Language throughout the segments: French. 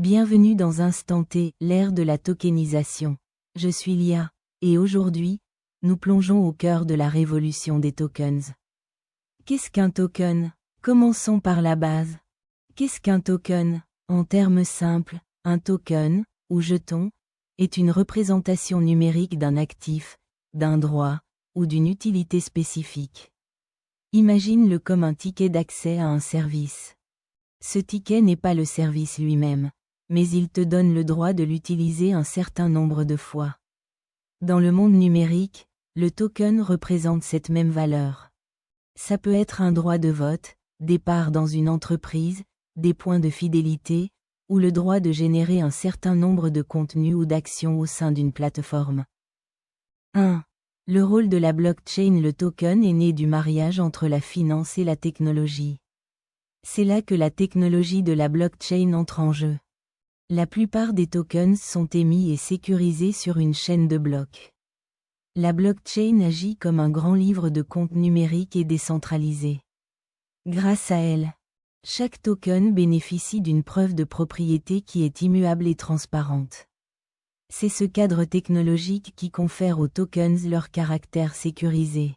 Bienvenue dans Instant T, l'ère de la tokenisation. Je suis Lia, et aujourd'hui, nous plongeons au cœur de la révolution des tokens. Qu'est-ce qu'un token? Commençons par la base. Qu'est-ce qu'un token? En termes simples, un token, ou jeton, est une représentation numérique d'un actif, d'un droit, ou d'une utilité spécifique. Imagine-le comme un ticket d'accès à un service. Ce ticket n'est pas le service lui-même, mais il te donne le droit de l'utiliser un certain nombre de fois. Dans le monde numérique, le token représente cette même valeur. Ça peut être un droit de vote, des parts dans une entreprise, des points de fidélité, ou le droit de générer un certain nombre de contenus ou d'actions au sein d'une plateforme. 1. Le rôle de la blockchain. Le token est né du mariage entre la finance et la technologie. C'est là que la technologie de la blockchain entre en jeu. La plupart des tokens sont émis et sécurisés sur une chaîne de blocs. La blockchain agit comme un grand livre de compte numérique et décentralisé. Grâce à elle, chaque token bénéficie d'une preuve de propriété qui est immuable et transparente. C'est ce cadre technologique qui confère aux tokens leur caractère sécurisé,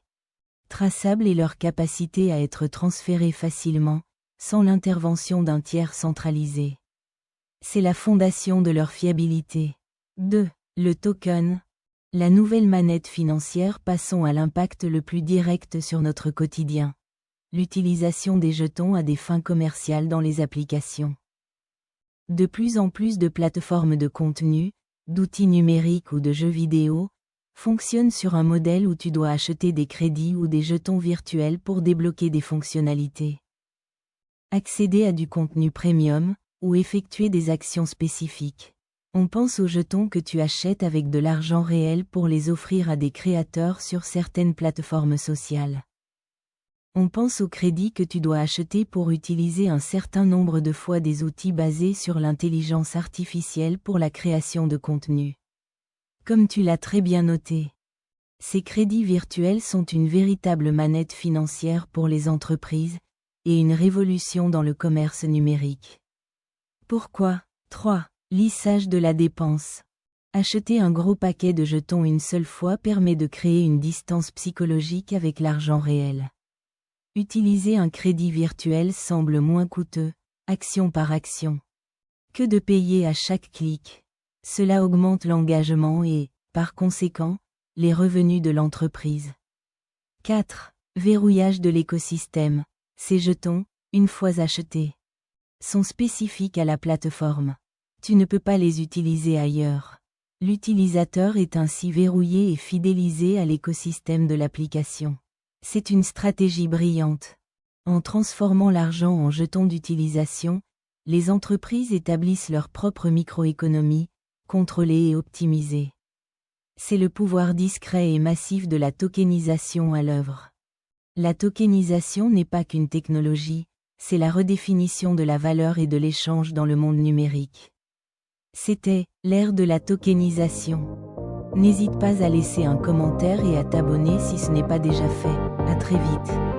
traçable et leur capacité à être transférés facilement, sans l'intervention d'un tiers centralisé. C'est la fondation de leur fiabilité. 2. Le token. La nouvelle manette financière. Passons à l'impact le plus direct sur notre quotidien. L'utilisation des jetons à des fins commerciales dans les applications. De plus en plus de plateformes de contenu, d'outils numériques ou de jeux vidéo, fonctionnent sur un modèle où tu dois acheter des crédits ou des jetons virtuels pour débloquer des fonctionnalités. Accéder à du contenu premium, ou effectuer des actions spécifiques. On pense aux jetons que tu achètes avec de l'argent réel pour les offrir à des créateurs sur certaines plateformes sociales. On pense aux crédits que tu dois acheter pour utiliser un certain nombre de fois des outils basés sur l'intelligence artificielle pour la création de contenu. Comme tu l'as très bien noté, ces crédits virtuels sont une véritable manette financière pour les entreprises, et une révolution dans le commerce numérique. Pourquoi? 3. Lissage de la dépense. Acheter un gros paquet de jetons une seule fois permet de créer une distance psychologique avec l'argent réel. Utiliser un crédit virtuel semble moins coûteux, action par action, que de payer à chaque clic. Cela augmente l'engagement et, par conséquent, les revenus de l'entreprise. 4. Verrouillage de l'écosystème. Ces jetons, une fois achetés, sont spécifiques à la plateforme. Tu ne peux pas les utiliser ailleurs. L'utilisateur est ainsi verrouillé et fidélisé à l'écosystème de l'application. C'est une stratégie brillante. En transformant l'argent en jetons d'utilisation, les entreprises établissent leur propre microéconomie, contrôlée et optimisée. C'est le pouvoir discret et massif de la tokenisation à l'œuvre. La tokenisation n'est pas qu'une technologie, c'est la redéfinition de la valeur et de l'échange dans le monde numérique. C'était l'ère de la tokenisation. N'hésite pas à laisser un commentaire et à t'abonner si ce n'est pas déjà fait. À très vite.